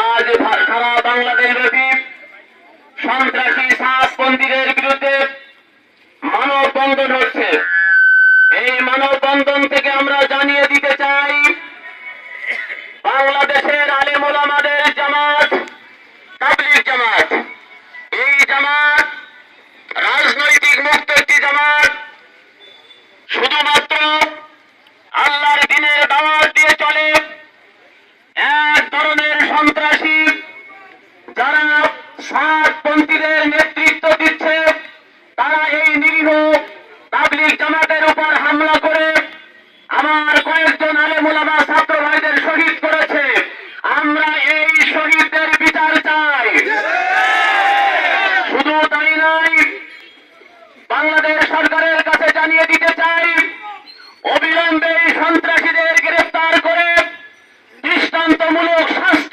আজ সারা বাংলাদেশ ব্যাপী সন্ত্রাসী সাতপন্থীদের বিরুদ্ধে মানববন্ধন হচ্ছে। এই মানববন্ধন থেকে আমরা জানিয়ে দিতে চাই, বাংলাদেশের আলেম ওলামাদের জামাত তাবলীগ জামাত, এই জামাত রাজনৈতিক মুক্ত একটি জামাত, শুধুমাত্র আল্লাহর দ্বীনের দাওয়াত দিয়ে চলে। এক ধরনের সন্ত্রাসী যারা সাতপন্থীদের নেতৃত্ব দিচ্ছে, তারা এই নিরীহ তাবলীগ জামাতের উপর হামলা করে আমার কয়েকজন আলেম ওলামা ছাত্র ভাইদের শহীদ করেছে। আমরা এই শহীদদের বিচার চাই। শুধু তাই নয়, বাংলাদেশ সরকারের কাছে জানিয়ে দিতে চাই, অবিলম্বে এই সন্ত্রাসীদের গ্রেফতার করে দৃষ্টান্তমূলক শাস্তি